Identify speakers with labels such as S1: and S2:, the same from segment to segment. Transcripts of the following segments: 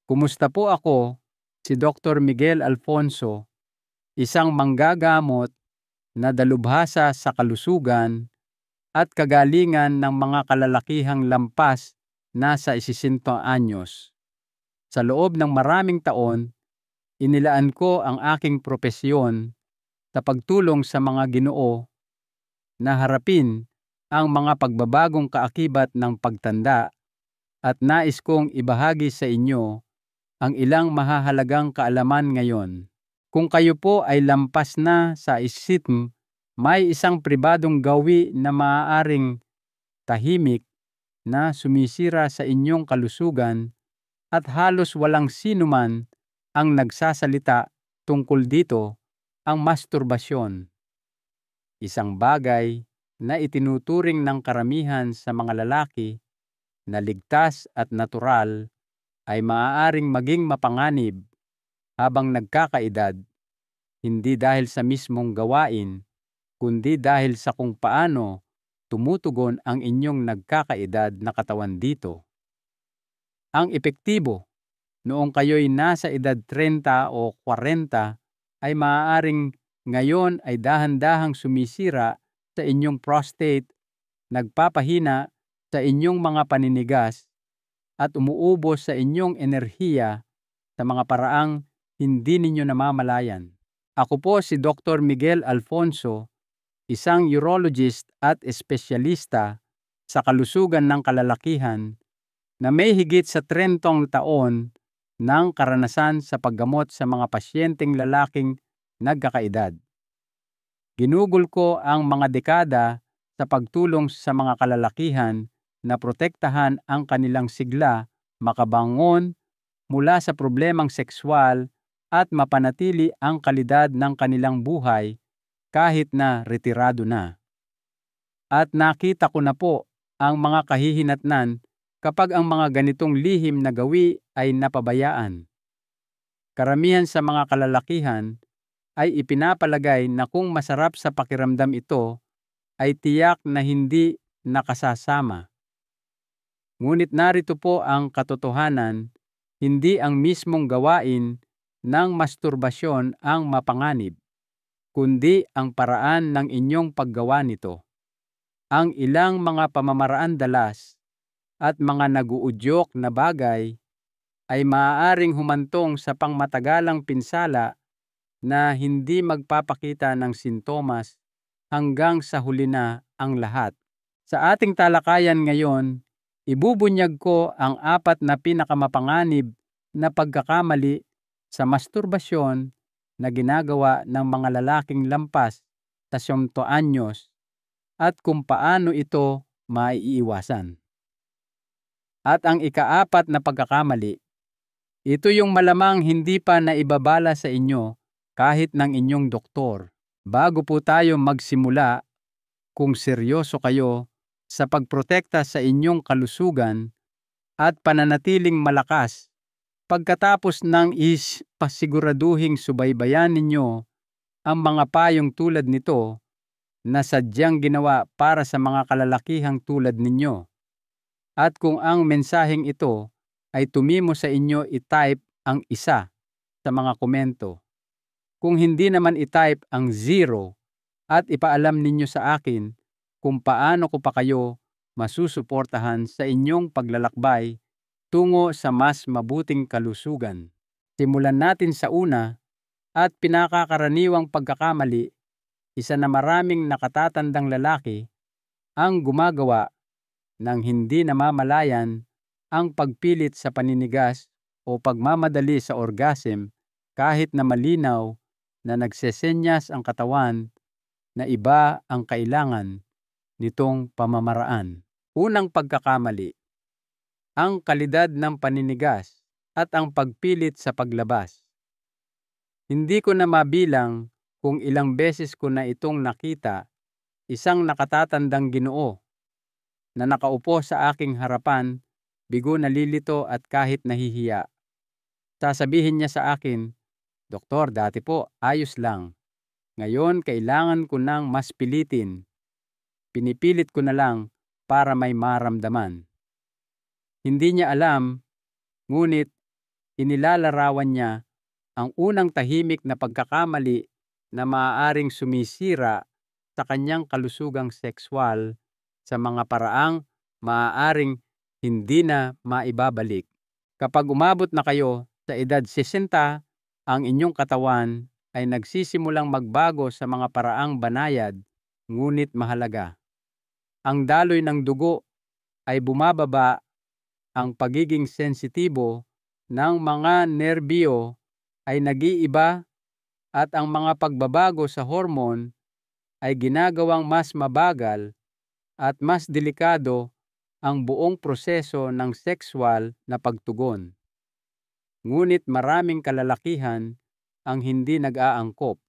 S1: Kumusta po ako? Si Dr. Miguel Alfonso, isang manggagamot na dalubhasa sa kalusugan at kagalingan ng mga kalalakihang lampas na sa 60 anyos. Sa loob ng maraming taon, inilaan ko ang aking propesyon sa pagtulong sa mga Ginoo na harapin ang mga pagbabagong kaakibat ng pagtanda at nais kong ibahagi sa inyo ang ilang mahahalagang kaalaman ngayon. Kung kayo po ay lampas na sa isip, may isang pribadong gawi na maaaring tahimik na sumisira sa inyong kalusugan at halos walang sinuman ang nagsasalita tungkol dito, ang masturbasyon. Isang bagay na itinuturing ng karamihan sa mga lalaki na ligtas at natural ay maaaring maging mapanganib habang nagkakaedad, hindi dahil sa mismong gawain, kundi dahil sa kung paano tumutugon ang inyong nagkakaedad na katawan dito. Ang epektibo noong kayo'y nasa edad 30 o 40 ay maaaring ngayon ay dahan-dahang sumisira sa inyong prostate, nagpapahina sa inyong mga paninigas at umuubos sa inyong enerhiya sa mga paraang hindi ninyo namamalayan. Ako po si Dr. Miguel Alfonso, isang urologist at espesyalista sa kalusugan ng kalalakihan na may higit sa 30 taon ng karanasan sa paggamot sa mga pasyenteng lalaking nagkakaedad. Ginugol ko ang mga dekada sa pagtulong sa mga kalalakihan na protektahan ang kanilang sigla, makabangon mula sa problemang sekswal at mapanatili ang kalidad ng kanilang buhay kahit na retirado na. At nakita ko na po ang mga kahihinatnan kapag ang mga ganitong lihim na gawi ay napabayaan. Karamihan sa mga kalalakihan ay ipinapalagay na kung masarap sa pakiramdam ito ay tiyak na hindi nakasasama. Ngunit narito po ang katotohanan, hindi ang mismong gawain ng masturbasyon ang mapanganib, kundi ang paraan ng inyong paggawa nito. Ang ilang mga pamamaraan dalas at mga naguudyok na bagay ay maaaring humantong sa pangmatagalang pinsala na hindi magpapakita ng sintomas hanggang sa huli na ang lahat. Sa ating talakayan ngayon, ibubunyag ko ang 4 na pinakamapanganib na pagkakamali sa masturbasyon na ginagawa ng mga lalaking lampas sa 60 anyos at kung paano ito maiiwasan. At ang ika-4 na pagkakamali, ito yung malamang hindi pa naibabala sa inyo kahit ng inyong doktor. Bago po tayo magsimula, kung seryoso kayo sa pagprotekta sa inyong kalusugan at pananatiling malakas, pagkatapos ng pasiguraduhing subaybayan ninyo ang mga payong tulad nito na sadyang ginawa para sa mga kalalakihang tulad ninyo. At kung ang mensaheng ito ay tumimo sa inyo, i-type ang 1 sa mga komento. Kung hindi naman i-type ang 0 at ipaalam ninyo sa akin kung paano ko pa kayo masusuportahan sa inyong paglalakbay tungo sa mas mabuting kalusugan. Simulan natin sa una at pinakakaraniwang pagkakamali, isa na maraming nakatatandang lalaki ang gumagawa ng hindi namamalayan ang pagpilit sa paninigas o pagmamadali sa orgasm kahit na malinaw na nagsesenyas ang katawan na iba ang kailangan nitong pamamaraan. Unang pagkakamali, ang kalidad ng paninigas at ang pagpilit sa paglabas. Hindi ko na mabilang kung ilang beses ko na itong nakita, isang nakatatandang Ginoo na nakaupo sa aking harapan, bigo nalilito at kahit nahihiya. Sasabihin niya sa akin, "Doktor, dati po ayos lang. Ngayon kailangan ko nang mas pilitin. Pinipilit ko na lang para may maramdaman." Hindi niya alam, ngunit inilalarawan niya ang unang tahimik na pagkakamali na maaaring sumisira sa kanyang kalusugang sexual sa mga paraang maaaring hindi na maibabalik. Kapag umabot na kayo sa edad 60, ang inyong katawan ay nagsisimulang magbago sa mga paraang banayad ngunit mahalaga. Ang daloy ng dugo ay bumababa, ang pagiging sensitibo ng mga nerbiyo ay nag-iiba at ang mga pagbabago sa hormone ay ginagawang mas mabagal at mas delikado ang buong proseso ng sexual na pagtugon. Ngunit maraming kalalakihan ang hindi nag-aangkop.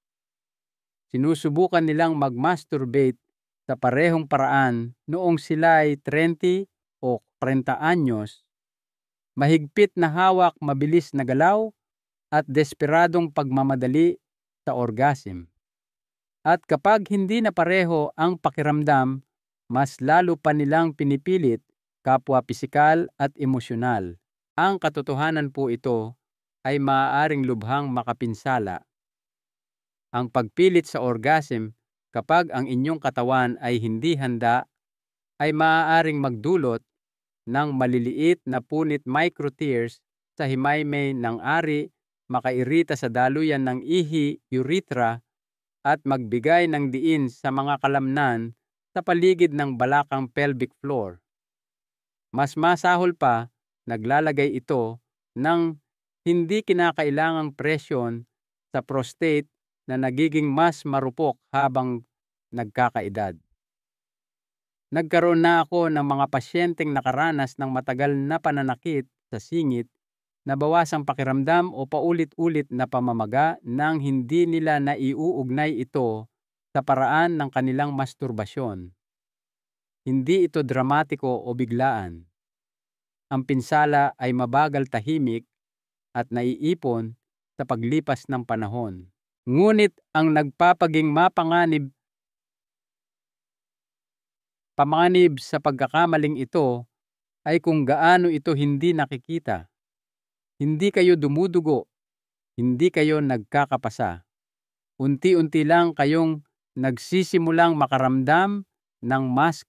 S1: Sinusubukan nilang mag-masturbate sa parehong paraan noong sila ay 30 o 30 anyos, mahigpit na hawak, mabilis na galaw, at desperadong pagmamadali sa orgasm. At kapag hindi na pareho ang pakiramdam, mas lalo pa nilang pinipilit kapwa pisikal at emosyonal. Ang katotohanan po ito ay maaaring lubhang makapinsala. Ang pagpilit sa orgasm kapag ang inyong katawan ay hindi handa ay maaaring magdulot ng maliliit na punit microtears sa himaymay ng ari, makairita sa daluyan ng ihi, urethra, at magbigay ng diin sa mga kalamnan sa paligid ng balakang pelvic floor. Mas masahol pa, naglalagay ito ng hindi kinakailangang presyon sa prostate na nagiging mas marupok habang nagkakaedad. Nagkaroon na ako ng mga pasyenteng nakaranas ng matagal na pananakit sa singit, nabawasang pakiramdam o paulit-ulit na pamamaga nang hindi nila naiuugnay ito sa paraan ng kanilang masturbasyon. Hindi ito dramatiko o biglaan. Ang pinsala ay mabagal, tahimik at naiipon sa paglipas ng panahon. Ngunit ang nagpapaging pamanganib sa pagkakamaling ito ay kung gaano ito hindi nakikita. Hindi kayo dumudugo, hindi kayo nagkakapasa. Unti-unti lang kayong nagsisimulang makaramdam ng mas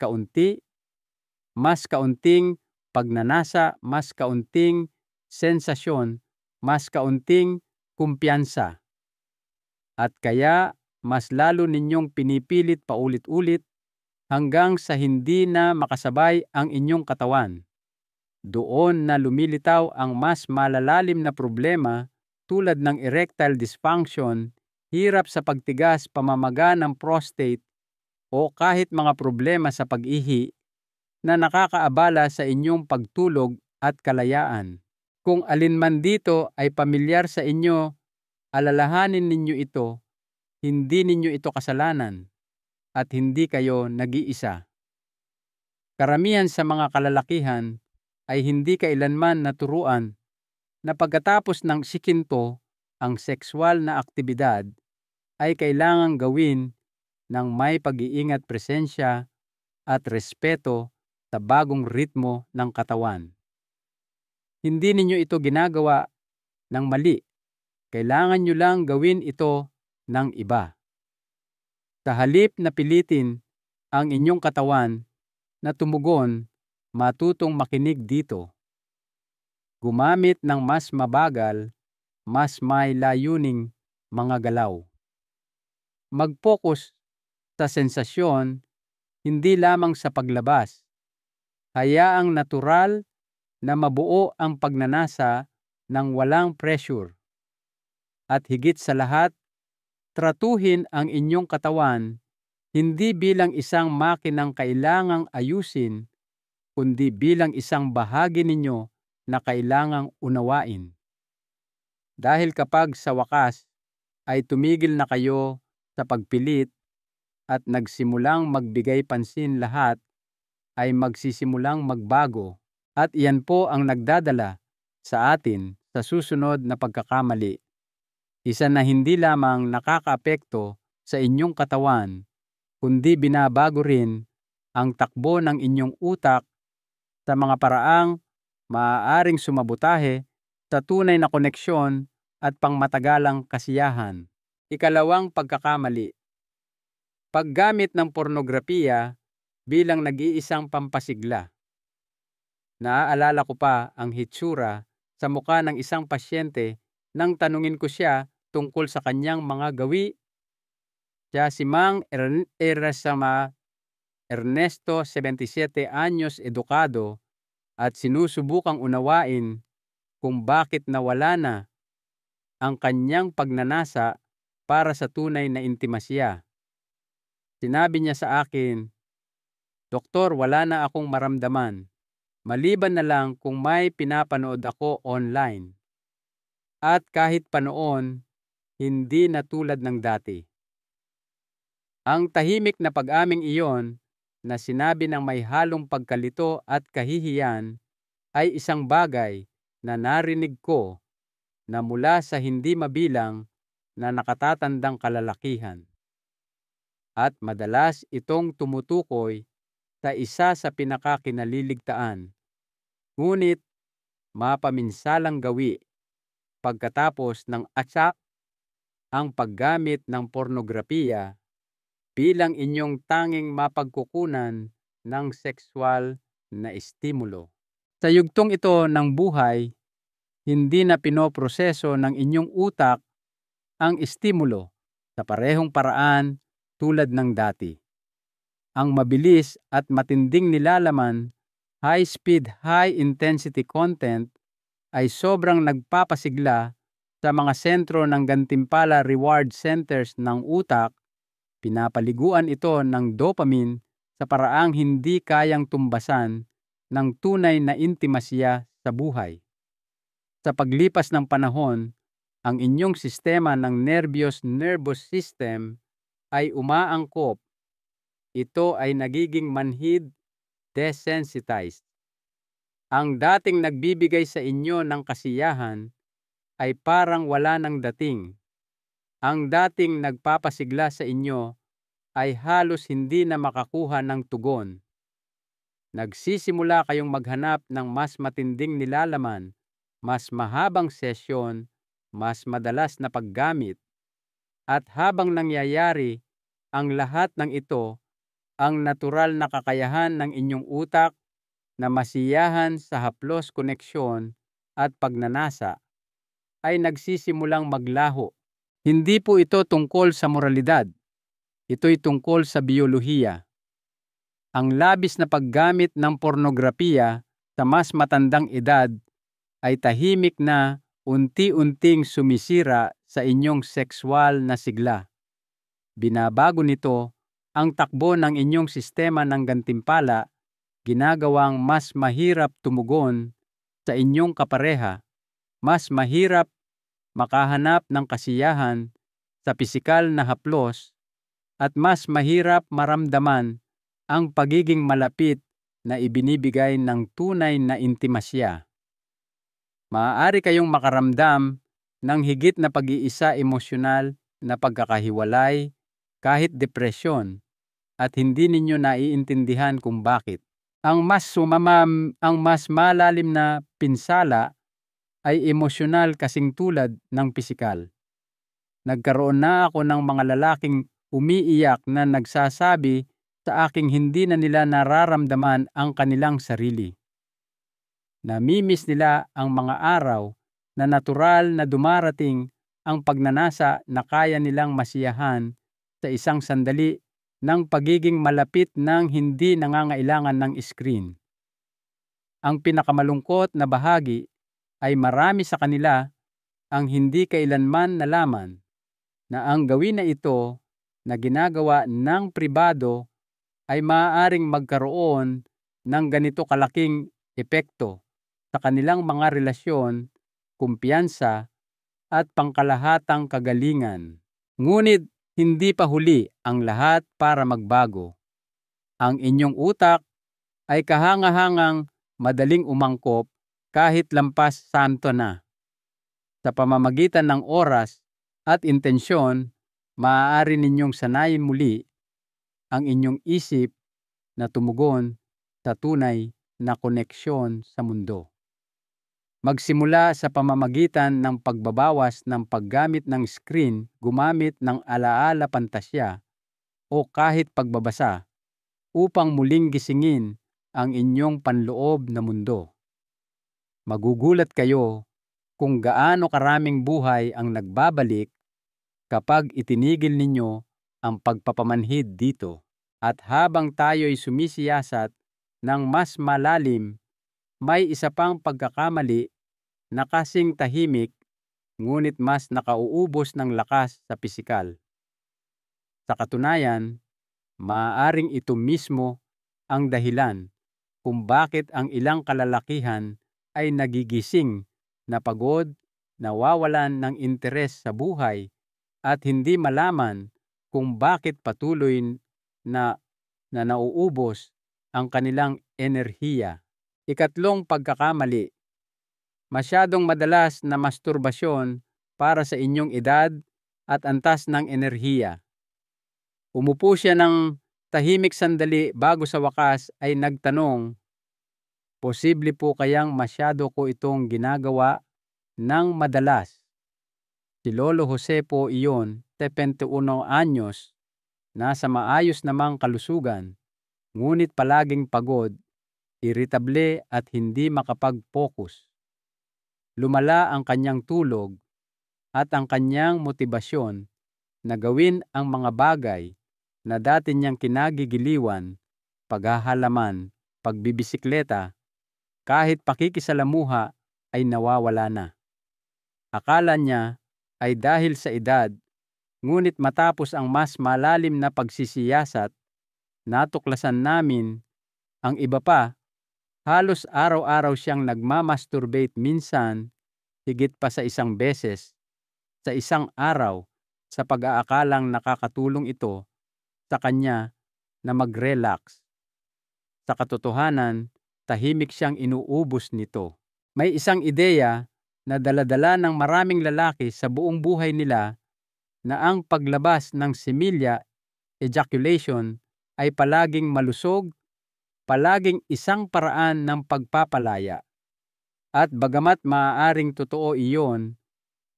S1: kaunting pagnanasa, mas kaunting sensasyon, mas kaunting kumpiyansa. At kaya mas lalo ninyong pinipilit paulit-ulit hanggang sa hindi na makasabay ang inyong katawan. Doon na lumilitaw ang mas malalalim na problema tulad ng erectile dysfunction, hirap sa pagtigas, pamamaga ng prostate, o kahit mga problema sa pag-ihi na nakakaabala sa inyong pagtulog at kalayaan. Kung alinman dito ay pamilyar sa inyo, alalahanin ninyo ito, hindi ninyo ito kasalanan, at hindi kayo nag-iisa. Karamihan sa mga kalalakihan ay hindi kailanman naturuan na pagkatapos ng sikinto, ang sexual na aktibidad ay kailangang gawin ng may pag-iingat, presensya at respeto sa bagong ritmo ng katawan. Hindi ninyo ito ginagawa ng mali. Kailangan nyo lang gawin ito ng iba. Sa halip na pilitin ang inyong katawan na tumugon, matutong makinig dito. Gumamit ng mas mabagal, mas may layuning mga galaw. Mag-focus sa sensasyon, hindi lamang sa paglabas. Hayaang natural na mabuo ang pagnanasa ng walang pressure. At higit sa lahat, tratuhin ang inyong katawan hindi bilang isang makinang kailangang ayusin, kundi bilang isang bahagi ninyo na kailangang unawain. Dahil kapag sa wakas ay tumigil na kayo sa pagpilit at nagsimulang magbigay pansin, lahat ay magsisimulang magbago, at iyan po ang nagdadala sa atin sa susunod na pagkakamali. Isa na hindi lamang nakakaapekto sa inyong katawan, kundi binabago rin ang takbo ng inyong utak sa mga paraang maaaring sumabotahe sa tunay na koneksyon at pangmatagalang kasiyahan. Ikalawang pagkakamali. Paggamit ng pornografiya bilang nag-iisang pampasigla. Naaalala ko pa ang hitsura sa mukha ng isang pasyente nang tanungin ko siya tungkol sa kanyang mga gawi. Siya si Mang Erasama Ernesto, 77 anyos, edukado at sinusubukang unawain kung bakit nawala na ang kanyang pagnanasa para sa tunay na intimasya. Sinabi niya sa akin, "Doktor, wala na akong maramdaman. Maliban na lang kung may pinapanood ako online. At kahit panoon, hindi na tulad ng dati." Ang tahimik na pag-aming iyon na sinabi ng may halong pagkalito at kahihiyan ay isang bagay na narinig ko na mula sa hindi mabilang na nakatatandang kalalakihan. At madalas itong tumutukoy sa isa sa pinakakinaliligtaan, ngunit mapaminsalang gawi pagkatapos ng atsak ang paggamit ng pornografiya bilang inyong tanging mapagkukunan ng sexual na estimulo. Sa yugtong ito ng buhay, hindi na pinoproseso ng inyong utak ang estimulo sa parehong paraan tulad ng dati. Ang mabilis at matinding nilalaman, high-speed, high-intensity content ay sobrang nagpapasigla sa mga sentro ng gantimpala reward centers ng utak. Pinapaliguan ito ng dopamine sa paraang hindi kayang tumbasan ng tunay na intimasya sa buhay. Sa paglipas ng panahon, ang inyong sistema ng nervous system ay umaangkop. Ito ay nagiging manhid, desensitized. Ang dating nagbibigay sa inyo ng kasiyahan ay parang wala nang dating. Ang dating nagpapasigla sa inyo ay halos hindi na makakuha ng tugon. Nagsisimula kayong maghanap ng mas matinding nilalaman, mas mahabang sesyon, mas madalas na paggamit. At habang nangyayari ang lahat ng ito, ang natural na kakayahan ng inyong utak na masiyahan sa haplos koneksyon at pagnanasa ay nagsisimulang maglaho. Hindi po ito tungkol sa moralidad. Ito'y tungkol sa biyolohiya. Ang labis na paggamit ng pornografiya sa mas matandang edad ay tahimik na unti-unting sumisira sa inyong sexual na sigla. Binabago nito ang takbo ng inyong sistema ng gantimpala, ginagawang mas mahirap tumugon sa inyong kapareha, mas mahirap makahanap ng kasiyahan sa pisikal na haplos, at mas mahirap maramdaman ang pagiging malapit na ibinibigay ng tunay na intimasya. Maaari kayong makaramdam ng higit na pag-iisa, emosyonal na pagkakahiwalay, kahit depresyon, at hindi ninyo naiintindihan kung bakit. Ang mas malalim na pinsala ay emosyonal kasing tulad ng pisikal. Nagkaroon na ako ng mga lalaking umiiyak na nagsasabi sa aking hindi na nila nararamdaman ang kanilang sarili. Namimiss nila ang mga araw na natural na dumarating ang pagnanasa na kaya nilang masiyahan sa isang sandali ng pagiging malapit ng hindi nangangailangan ng screen. Ang pinakamalungkot na bahagi ay marami sa kanila ang hindi kailanman nalaman na ang gawin na ito na ginagawa ng pribado ay maaaring magkaroon ng ganito kalaking epekto sa kanilang mga relasyon, kumpiyansa, at pangkalahatang kagalingan. Ngunit hindi pa huli ang lahat para magbago. Ang inyong utak ay kahangahangang madaling umangkop kahit lampas santo na. Sa pamamagitan ng oras at intensyon, maaari ninyong sanayin muli ang inyong isip na tumugon sa tunay na koneksyon sa mundo. Magsimula sa pamamagitan ng pagbabawas ng paggamit ng screen, gumamit ng alaala pantasya o kahit pagbabasa upang muling gisingin ang inyong panloob na mundo. Magugulat kayo kung gaano karaming buhay ang nagbabalik kapag itinigil ninyo ang pagpapamanhid dito. At habang tayo'y sumisiyasat ng mas malalim, may isa pang pagkakamali na kasing tahimik ngunit mas nakauubos ng lakas sa pisikal. Sa katunayan, maaaring ito mismo ang dahilan kung bakit ang ilang kalalakihan ay nagigising na pagod, nawawalan ng interes sa buhay at hindi malaman kung bakit patuloy na nauubos ang kanilang enerhiya. Ikatlong pagkakamali, masyadong madalas na masturbasyon para sa inyong edad at antas ng enerhiya. Umupo siya ng tahimik sandali bago sa wakas ay nagtanong, posible po kayang masyado ko itong ginagawa ng madalas? Si Lolo Jose po iyon, 71 anyos, nasa maayos namang kalusugan, ngunit palaging pagod, iritable at hindi makapag-focus. Lumala ang kanyang tulog at ang kanyang motibasyon na gawin ang mga bagay na dati niyang kinagigiliwan, paghahalaman, pagbibisikleta, kahit pakikisalamuha ay nawawala na. Akala niya ay dahil sa edad, ngunit matapos ang mas malalim na pagsisiyasat, natuklasan namin ang iba pa. Halos araw-araw siyang nagmamasturbate, minsan higit pa sa 1 beses sa isang araw, sa pag-aakalang nakakatulong ito sa kanya na mag-relax. Sa katotohanan, tahimik siyang inuubos nito. May isang ideya na dala-dala ng maraming lalaki sa buong buhay nila na ang paglabas ng semilya, ejaculation, ay palaging malusog, palaging isang paraan ng pagpapalaya. At bagamat maaaring totoo iyon,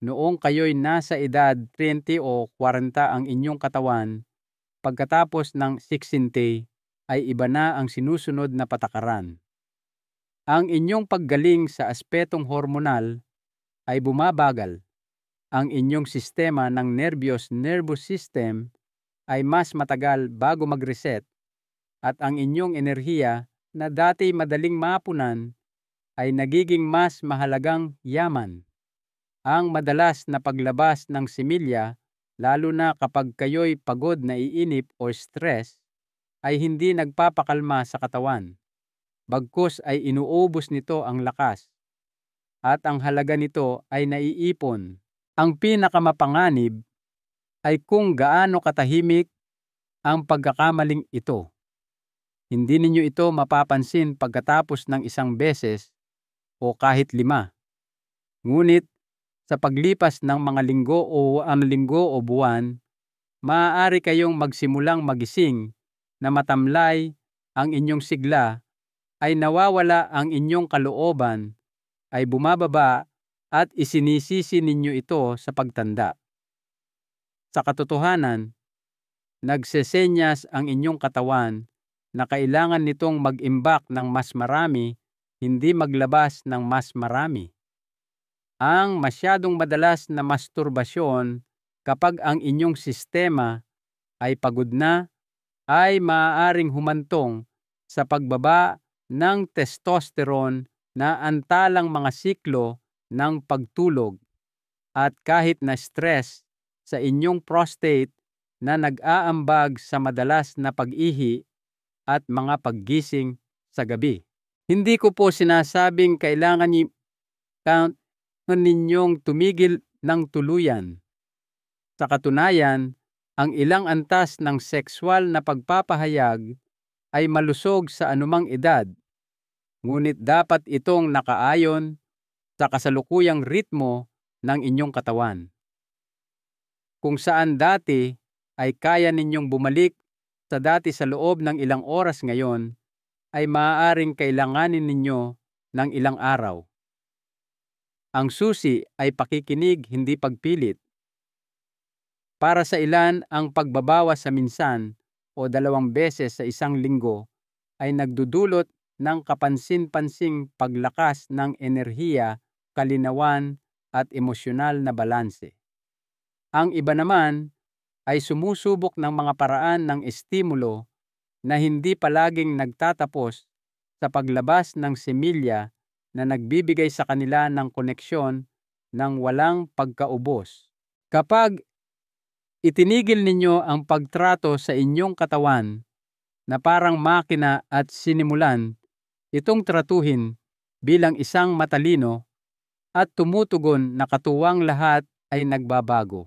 S1: noong kayo'y nasa edad 30 o 40 ang inyong katawan, pagkatapos ng 60 ay iba na ang sinusunod na patakaran. Ang inyong paggaling sa aspetong hormonal ay bumabagal. Ang inyong sistema ng nervous system ay mas matagal bago mag-reset, at ang inyong enerhiya na dati madaling mapunan ay nagiging mas mahalagang yaman. Ang madalas na paglabas ng semilya, lalo na kapag kayo'y pagod, naiinip o stress, ay hindi nagpapakalma sa katawan. Bagkus ay inuubos nito ang lakas, at ang halaga nito ay naiipon. Ang pinakamapanganib ay kung gaano katahimik ang pagkakamaling ito. Hindi ninyo ito mapapansin pagkatapos ng 1 beses o kahit 5. Ngunit sa paglipas ng mga linggo o buwan, maaari kayong magsimulang magising na matamlay ang inyong sigla, ay nawawala ang inyong kalooban, ay bumababa, at isinisisi ninyo ito sa pagtanda. Sa katotohanan, nagsesenyas ang inyong katawan na kailangan nitong mag-imbak ng mas marami, hindi maglabas ng mas marami. Ang masyadong madalas na masturbasyon kapag ang inyong sistema ay pagod na ay maaaring humantong sa pagbaba ng testosterone na antalang mga siklo ng pagtulog, at kahit na stress sa inyong prostate na nag-aambag sa madalas na pag-ihi at mga paggising sa gabi. Hindi ko po sinasabing kailangan ninyong tumigil ng tuluyan. Sa katunayan, ang ilang antas ng sexual na pagpapahayag ay malusog sa anumang edad, ngunit dapat itong nakaayon sa kasalukuyang ritmo ng inyong katawan. Kung saan dati ay kaya ninyong bumalik sa dati sa loob ng ilang oras, ngayon ay maaaring kailanganin ninyo ng ilang araw. Ang susi ay pakikinig, hindi pagpilit. Para sa ilan, ang pagbabawas sa minsan o 2 beses sa isang linggo ay nagdudulot ng kapansin-pansing paglakas ng enerhiya, kalinawan at emosyonal na balanse. Ang iba naman ay sumusubok ng mga paraan ng estimulo na hindi palaging nagtatapos sa paglabas ng semilya na nagbibigay sa kanila ng koneksyon ng walang pagkaubos. Kapag itinigil ninyo ang pagtrato sa inyong katawan na parang makina at sinimulan itong tratuhin bilang isang matalino at tumutugon na katuwang lahat ay nagbabago.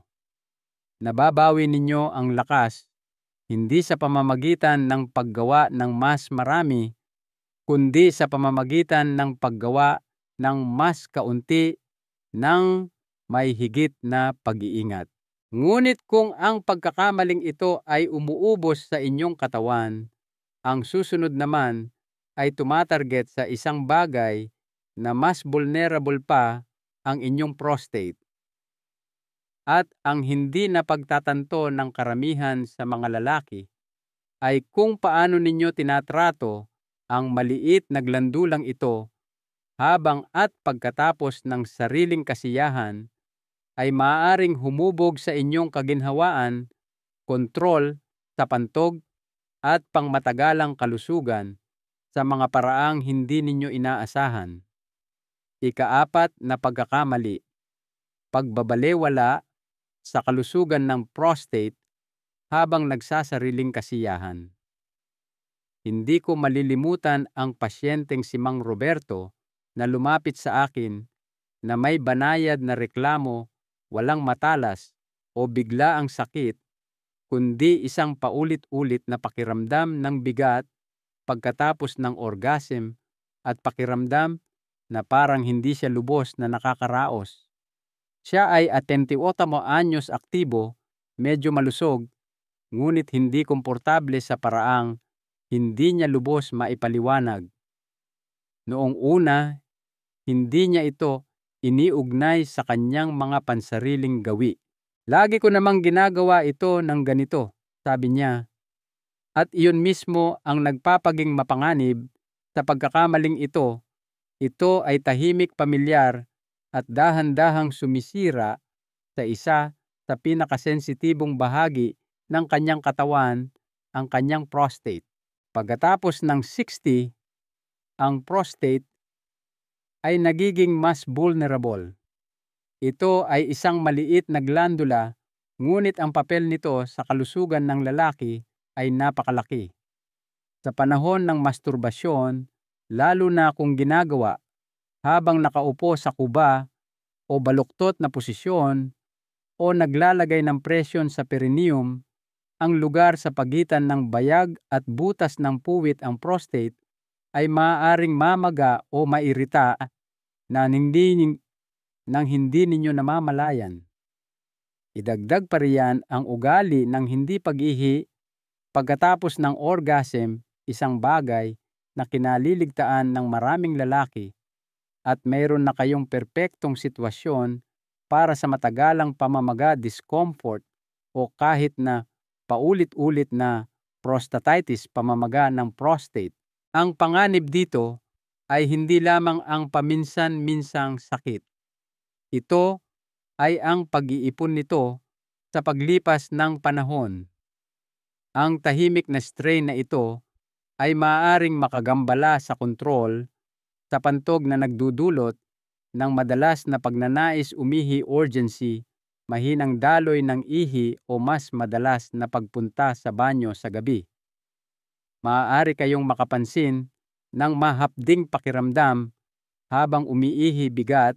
S1: Nababawi ninyo ang lakas hindi sa pamamagitan ng paggawa ng mas marami, kundi sa pamamagitan ng paggawa ng mas kaunti ng may higit na pag-iingat. Ngunit kung ang pagkakamaling ito ay umuubos sa inyong katawan, ang susunod naman ay tumatarget sa isang bagay na mas vulnerable pa, ang inyong prostate. At ang hindi napagtatanto ng karamihan sa mga lalaki ay kung paano ninyo tinatrato ang maliit na glandulang ito habang at pagkatapos ng sariling kasiyahan ay maaaring humubog sa inyong kaginhawaan, kontrol sa pantog at pangmatagalang kalusugan sa mga paraang hindi ninyo inaasahan. Ika-4 na pagkakamali, pagbabalewala sa kalusugan ng prostate habang nagsasariling kasiyahan. Hindi ko malilimutan ang pasyenteng si Mang Roberto na lumapit sa akin na may banayad na reklamo, walang matalas o bigla ang sakit, kundi isang paulit-ulit na pakiramdam ng bigat pagkatapos ng orgasm at pakiramdam na parang hindi siya lubos na nakakaraos. Siya ay 28 anyos aktibo, medyo malusog, ngunit hindi komportable sa paraang hindi niya lubos maipaliwanag. Noong una, hindi niya ito iniugnay sa kanyang mga pansariling gawi. Lagi ko namang ginagawa ito ng ganito, sabi niya. At iyon mismo ang nagpapaging mapanganib sa pagkakamaling ito. Ito ay tahimik, pamilyar at dahan-dahang sumisira sa isa sa pinakasensitibong bahagi ng kanyang katawan, ang kanyang prostate. Pagkatapos ng 60, ang prostate ay nagiging mas vulnerable. Ito ay isang maliit na glandula, ngunit ang papel nito sa kalusugan ng lalaki ay napakalaki. Sa panahon ng masturbasyon, lalo na kung ginagawa habang nakaupo sa kuba o baluktot na posisyon o naglalagay ng presyon sa perineum, ang lugar sa pagitan ng bayag at butas ng puwit, ang prostate, ay maaaring mamaga o mairita na hindi ninyo namamalayan. Idagdag pa riyan ang ugali ng hindi pag-ihi pagkatapos ng orgasm, isang bagay na kinaliligtaan ng maraming lalaki, at mayroon na kayong perpektong sitwasyon para sa matagalang pamamaga, discomfort o kahit na paulit-ulit na prostatitis, pamamaga ng prostate. Ang panganib dito ay hindi lamang ang paminsan-minsang sakit. Ito ay ang pag-iipon nito sa paglipas ng panahon. Ang tahimik na strain na ito ay maaaring makagambala sa kontrol sa pantog na nagdudulot ng madalas na pagnanais umihi, urgency, mahinang daloy ng ihi o mas madalas na pagpunta sa banyo sa gabi. Maaari kayong makapansin ng mahapding pakiramdam habang umiihi, bigat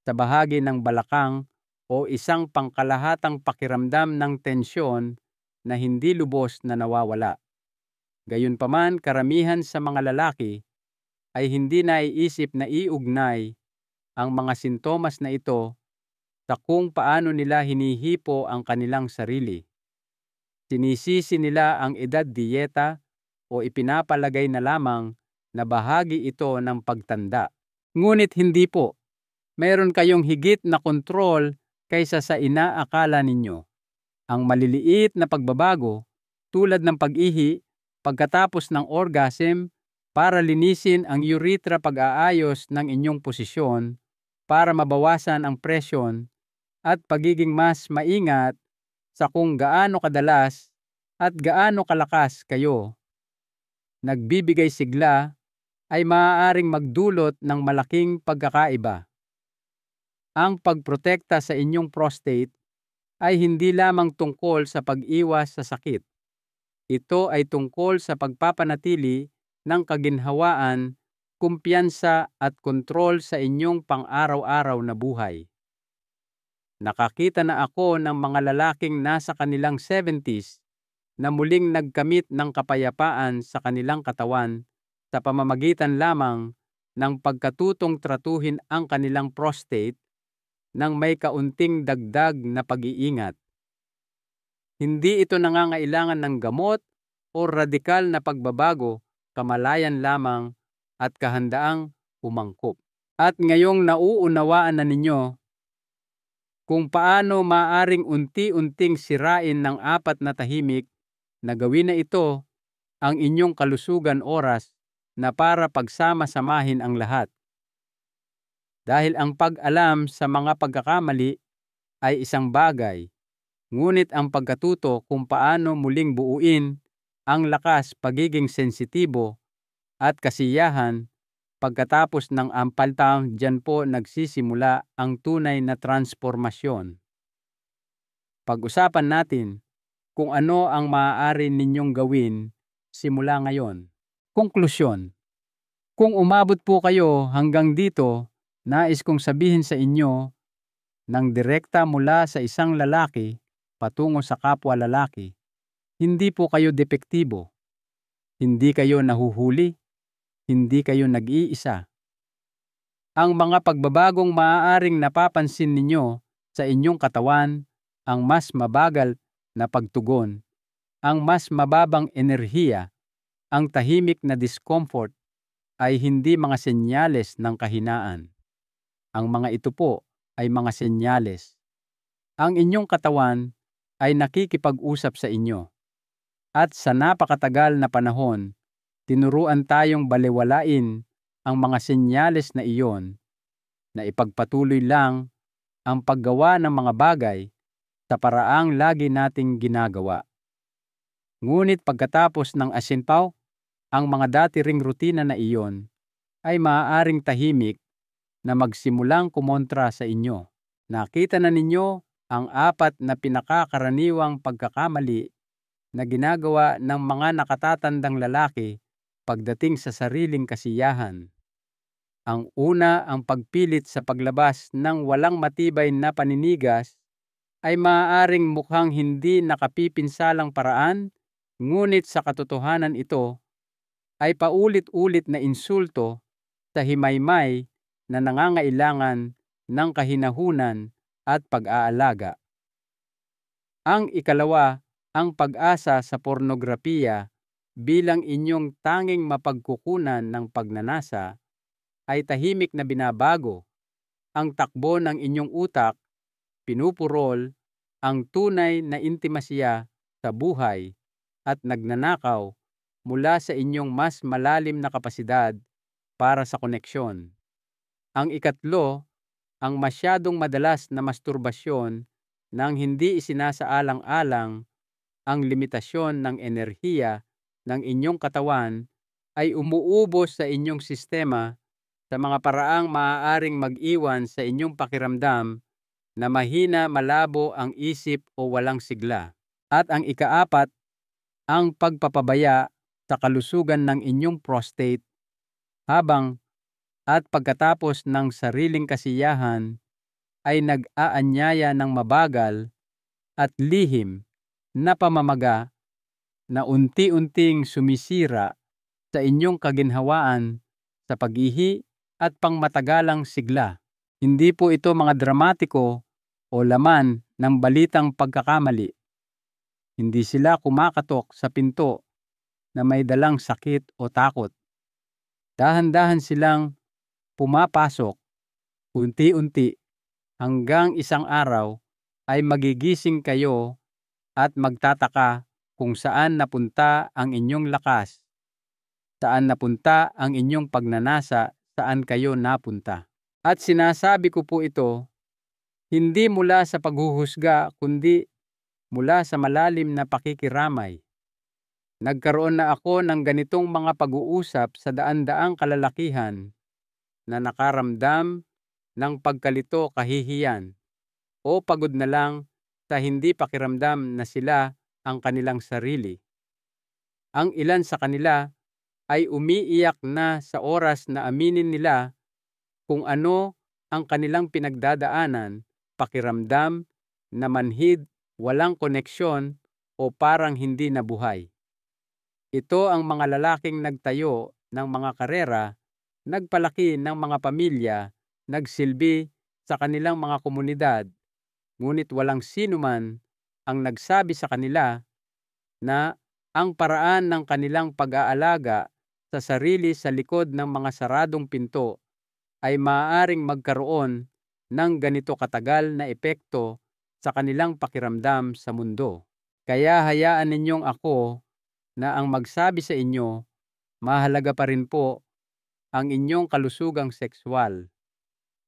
S1: sa bahagi ng balakang o isang pangkalahatang pakiramdam ng tensyon na hindi lubos na nawawala. Gayunpaman, karamihan sa mga lalaki ay hindi naiisip na iugnay ang mga sintomas na ito sa kung paano nila hinihipo ang kanilang sarili. Sinisisi nila ang edad, dieta o ipinapalagay na lamang na bahagi ito ng pagtanda. Ngunit hindi po. Mayroon kayong higit na kontrol kaysa sa inaakala ninyo. Ang maliliit na pagbabago tulad ng pag-ihi pagkatapos ng orgasm para linisin ang urethra, pag-aayos ng inyong posisyon para mabawasan ang presyon at pagiging mas maingat sa kung gaano kadalas at gaano kalakas kayo nagbibigay sigla ay maaaring magdulot ng malaking pagkakaiba. Ang pagprotekta sa inyong prostate ay hindi lamang tungkol sa pag-iwas sa sakit. Ito ay tungkol sa pagpapanatili ng kaginhawaan, kumpiyansa at kontrol sa inyong pang-araw-araw na buhay. Nakakita na ako ng mga lalaking nasa kanilang 70s na muling nagkamit ng kapayapaan sa kanilang katawan sa pamamagitan lamang ng pagkatutong tratuhin ang kanilang prostate ng may kaunting dagdag na pag-iingat. Hindi ito nangangailangan ng gamot o radikal na pagbabago, kamalayan lamang at kahandaang umangkop. At ngayong nauunawaan na ninyo kung paano maaring unti-unting sirain ng 4 na tahimik na gawin na ito ang inyong kalusugan oras na para pagsama-samahin ang lahat. Dahil ang pag-alam sa mga pagkakamali ay isang bagay, ngunit ang pagkatuto kung paano muling buuin ang lakas, pagiging sensitibo at kasiyahan pagkatapos ng 4 taon, diyan po nagsisimula ang tunay na transformasyon. Pag-usapan natin kung ano ang maaari ninyong gawin simula ngayon. Konklusyon. Kung umabot po kayo hanggang dito, nais kong sabihin sa inyo ng direkta mula sa isang lalaki patungo sa kapwa lalaki, hindi po kayo depektibo, hindi kayo nahuhuli, hindi kayo nag-iisa. Ang mga pagbabagong maaaring napapansin ninyo sa inyong katawan, ang mas mabagal na pagtugon, ang mas mababang enerhiya, ang tahimik na discomfort ay hindi mga senyales ng kahinaan. Ang mga ito po ay mga senyales. Ang inyong katawan ay nakikipag-usap sa inyo. At sa napakatagal na panahon, tinuruan tayong balewalain ang mga senyales na iyon na ipagpatuloy lang ang paggawa ng mga bagay sa paraang lagi nating ginagawa. Ngunit pagkatapos ng asinpaw, ang mga dati ring rutina na iyon ay maaaring tahimik na magsimulang kumontra sa inyo. Nakita na ninyo ang 4 na pinakakaraniwang pagkakamali na ginagawa ng mga nakatatandang lalaki pagdating sa sariling kasiyahan. Ang una, ang pagpilit sa paglabas ng walang matibay na paninigas ay maaaring mukhang hindi nakapipinsalang paraan, ngunit sa katotohanan ito ay paulit-ulit na insulto sa himaymay na nangangailangan ng kahinahunan at pag-aalaga. Ang ikalawa, ang pag-asa sa pornografiya bilang inyong tanging mapagkukunan ng pagnanasa ay tahimik na binabago ang takbo ng inyong utak, pinupurol ang tunay na intimasya sa buhay at nagnanakaw mula sa inyong mas malalim na kapasidad para sa koneksyon. Ang ikatlo, ang masyadong madalas na masturbasyon nang hindi isinasaalang-alang ang limitasyon ng enerhiya ng inyong katawan ay umuubos sa inyong sistema sa mga paraang maaaring mag-iwan sa inyong pakiramdam na mahina, malabo ang isip o walang sigla. At ang ikaapat, ang pagpapabaya sa kalusugan ng inyong prostate habang at pagkatapos ng sariling kasiyahan ay nag-aanyaya ng mabagal at lihim na pamamaga na unti-unting sumisira sa inyong kaginhawaan sa pag-ihi at pangmatagalang sigla. Hindi po ito mga dramatiko o laman ng balitang pagkakamali. Hindi sila kumakatok sa pinto na may dalang sakit o takot. Dahan-dahan silang pumapasok unti-unti, hanggang isang araw ay magigising kayo at magtataka kung saan napunta ang inyong lakas, saan napunta ang inyong pagnanasa, saan kayo napunta. At sinasabi ko po ito, hindi mula sa paghuhusga kundi mula sa malalim na pakikiramay. Nagkaroon na ako ng ganitong mga pag-uusap sa daan-daang kalalakihan na nakaramdam ng pagkalito, kahihiyan, o pagod na lang sa hindi pakiramdam na sila ang kanilang sarili. Ang ilan sa kanila ay umiiyak na sa oras na aminin nila kung ano ang kanilang pinagdadaanan, pakiramdam na manhid, walang koneksyon o parang hindi nabuhay. Ito ang mga lalaking nagtayo ng mga karera, nagpalaki ng mga pamilya, nagsilbi sa kanilang mga komunidad, ngunit walang sino man ang nagsabi sa kanila na ang paraan ng kanilang pag-aalaga sa sarili sa likod ng mga saradong pinto ay maaaring magkaroon ng ganito katagal na epekto sa kanilang pakiramdam sa mundo. Kaya hayaan ninyong ako na ang magsabi sa inyo, mahalaga pa rin po ang inyong kalusugang sexual,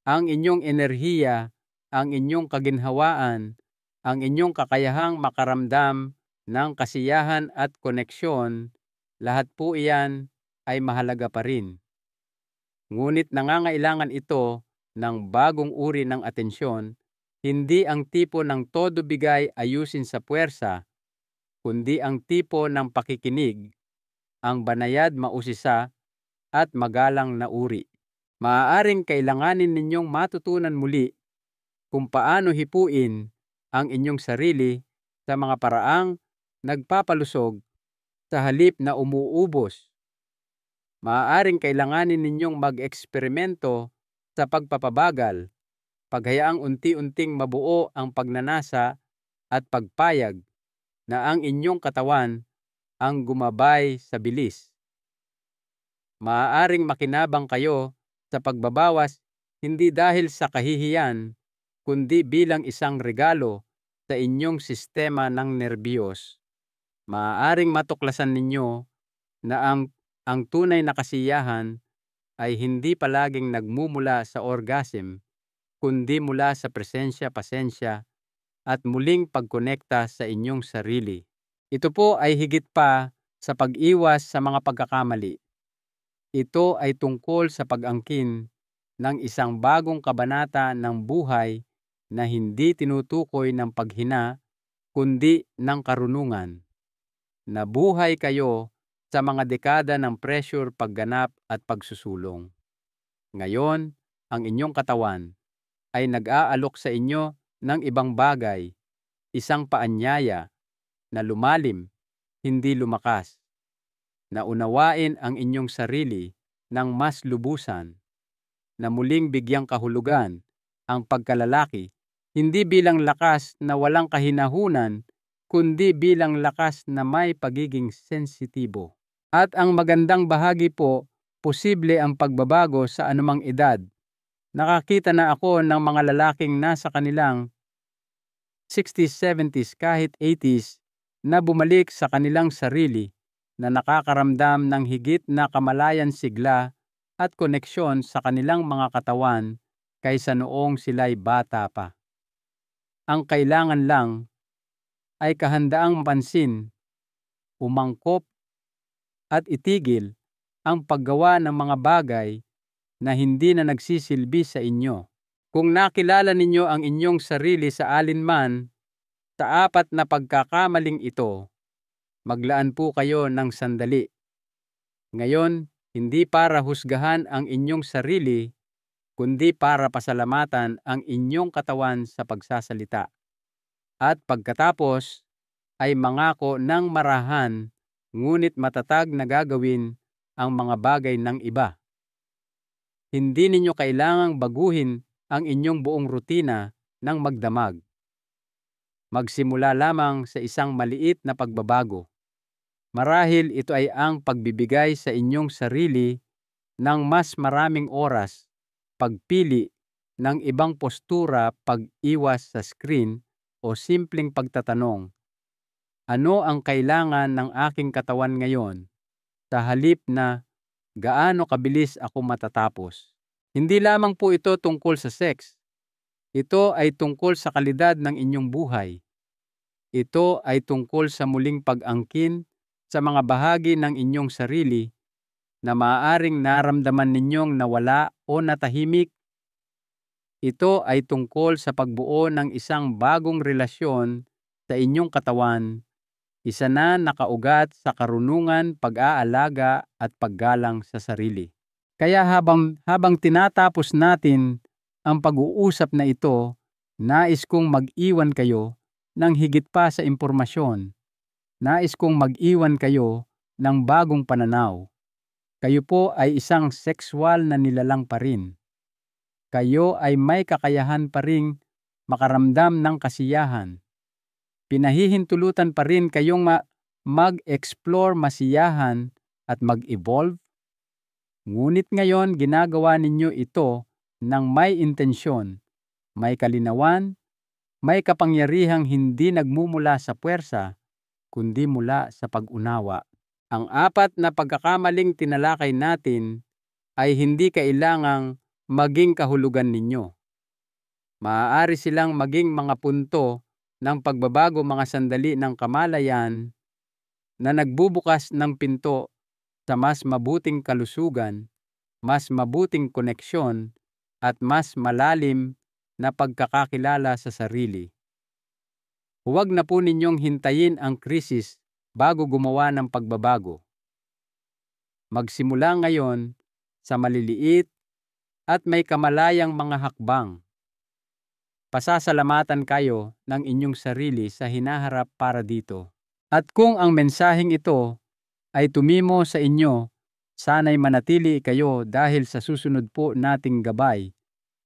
S1: ang inyong enerhiya, ang inyong kaginhawaan, ang inyong kakayahang makaramdam ng kasiyahan at koneksyon, lahat po iyan ay mahalaga pa rin. Ngunit nangangailangan ito ng bagong uri ng atensyon, hindi ang tipo ng todo bigay ayusin sa puwersa, kundi ang tipo ng pakikinig, ang banayad, mausisa at magalang na uri. Maaaring kailanganin ninyong matutunan muli kung paano hipuin ang inyong sarili sa mga paraang nagpapalusog sa halip na umuubos. Maaaring kailanganin ninyong mag-eksperimento sa pagpapabagal, paghayaang unti-unting mabuo ang pagnanasa at pagpayag na ang inyong katawan ang gumabay sa bilis. Maaaring makinabang kayo sa pagbabawas hindi dahil sa kahihiyan, kundi bilang isang regalo sa inyong sistema ng nerbiyos. Maaaring matuklasan ninyo na ang tunay na kasiyahan ay hindi palaging nagmumula sa orgasm, kundi mula sa presensya, pasensya, at muling pagkonekta sa inyong sarili. Ito po ay higit pa sa pag-iwas sa mga pagkakamali. Ito ay tungkol sa pag-angkin ng isang bagong kabanata ng buhay na hindi tinutukoy ng paghina, kundi ng karunungan. Nabuhay kayo sa mga dekada ng pressure, pagganap at pagsusulong. Ngayon, ang inyong katawan ay nag-aalok sa inyo ng ibang bagay, isang paanyaya na lumalim, hindi lumakas, na unawain ang inyong sarili ng mas lubusan, na muling bigyang kahulugan ang pagkalalaki, hindi bilang lakas na walang kahinahunan, kundi bilang lakas na may pagiging sensitibo. At ang magandang bahagi po, posible ang pagbabago sa anumang edad. Nakakita na ako ng mga lalaking nasa kanilang 60s, 70s, kahit 80s na bumalik sa kanilang sarili, na nakakaramdam ng higit na kamalayan, sigla at koneksyon sa kanilang mga katawan kaysa noong sila'y bata pa. Ang kailangan lang ay kahandaang mapansin, umangkop at itigil ang paggawa ng mga bagay na hindi na nagsisilbi sa inyo. Kung nakilala ninyo ang inyong sarili sa alinman sa apat na pagkakamaling ito, maglaan po kayo ng sandali. Ngayon, hindi para husgahan ang inyong sarili, kundi para pasalamatan ang inyong katawan sa pagsasalita. At pagkatapos ay mangako ng marahan, ngunit matatag na gagawin ang mga bagay ng iba. Hindi ninyo kailangang baguhin ang inyong buong rutina ng magdamag. Magsimula lamang sa isang maliit na pagbabago. Marahil ito ay ang pagbibigay sa inyong sarili ng mas maraming oras, pagpili ng ibang postura, pag-iwas sa screen o simpleng pagtatanong, ano ang kailangan ng aking katawan ngayon? Sa halip na gaano kabilis ako matatapos. Hindi lamang po ito tungkol sa sex. Ito ay tungkol sa kalidad ng inyong buhay. Ito ay tungkol sa muling pag-angkin sa mga bahagi ng inyong sarili na maaaring naramdaman ninyong nawala o natahimik. Ito ay tungkol sa pagbuo ng isang bagong relasyon sa inyong katawan, isa na nakaugat sa karunungan, pag-aalaga at paggalang sa sarili. Kaya habang tinatapos natin ang pag-uusap na ito, nais kong mag-iwan kayo ng higit pa sa impormasyon. Nais kong mag-iwan kayo ng bagong pananaw. Kayo po ay isang sexual na nilalang pa rin. Kayo ay may kakayahan pa ring makaramdam ng kasiyahan. Pinahihintulutan pa rin kayong mag-explore masiyahan at mag-evolve. Ngunit ngayon ginagawa ninyo ito ng may intensyon, may kalinawan, may kapangyarihang hindi nagmumula sa puwersa, kundi mula sa pag-unawa. Ang 4 na pagkakamaling tinalakay natin ay hindi kailangang maging kahulugan ninyo. Maaari silang maging mga punto ng pagbabago, mga sandali ng kamalayan na nagbubukas ng pinto sa mas mabuting kalusugan, mas mabuting koneksyon, at mas malalim na pagkakakilala sa sarili. Huwag na po ninyong hintayin ang krisis bago gumawa ng pagbabago. Magsimula ngayon sa maliliit at may kamalayang mga hakbang. Pasasalamatan kayo ng inyong sarili sa hinaharap para dito. At kung ang mensaheng ito ay tumimo sa inyo, sana'y manatili kayo dahil sa susunod po nating gabay.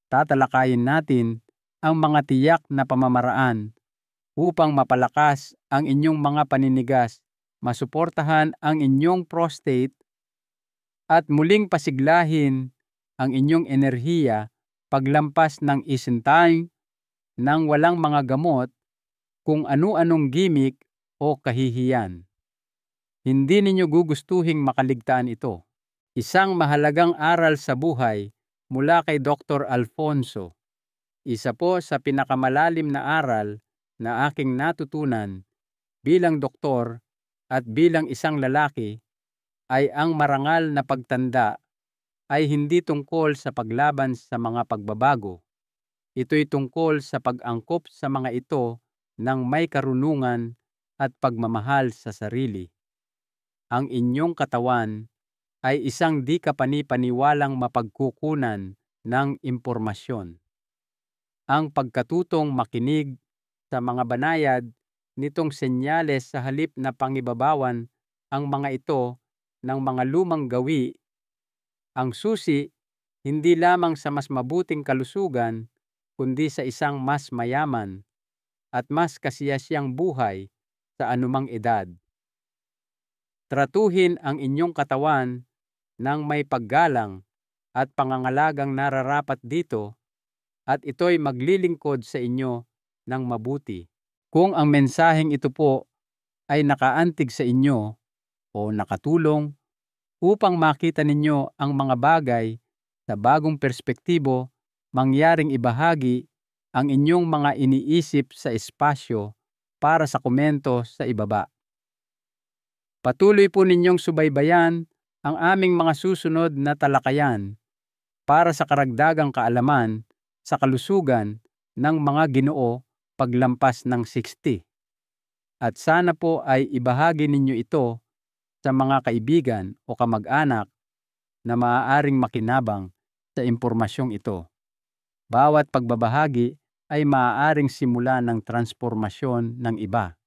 S1: Tatalakayin natin ang mga tiyak na pamamaraan upang mapalakas ang inyong mga paninigas, masuportahan ang inyong prostate, at muling pasiglahin ang inyong enerhiya paglampas ng isang time nang walang mga gamot, kung ano-anong gimmick o kahihiyan. Hindi ninyo gugustuhing makaligtaan ito. Isang mahalagang aral sa buhay mula kay Dr. Alfonso. Isa po sa pinakamalalim na aral na aking natutunan bilang doktor at bilang isang lalaki ay ang marangal na pagtanda ay hindi tungkol sa paglaban sa mga pagbabago. Ito'y tungkol sa pag-angkop sa mga ito ng may karunungan at pagmamahal sa sarili. Ang inyong katawan ay isang di kapani-paniwalang mapagkukunan ng impormasyon. Ang pagkatutong makinig sa mga banayad nitong senyales sa halip na pangibabawan ang mga ito ng mga lumang gawi, ang susi hindi lamang sa mas mabuting kalusugan, kundi sa isang mas mayaman at mas kasiyasiyang buhay sa anumang edad. Tratuhin ang inyong katawan ng may paggalang at pangangalagang nararapat dito, at ito'y maglilingkod sa inyo ng mabuti. Kung ang mensaheng ito po ay nakaantig sa inyo o nakatulong upang makita ninyo ang mga bagay sa bagong perspektibo, mangyaring ibahagi ang inyong mga iniisip sa espasyo para sa komento sa ibaba. Patuloy po ninyong subaybayan ang aming mga susunod na talakayan para sa karagdagang kaalaman sa kalusugan ng mga Ginoo paglampas ng 60. At sana po ay ibahagi ninyo ito sa mga kaibigan o kamag-anak na maaaring makinabang sa impormasyong ito. Bawat pagbabahagi ay maaaring simula ng transformasyon ng iba.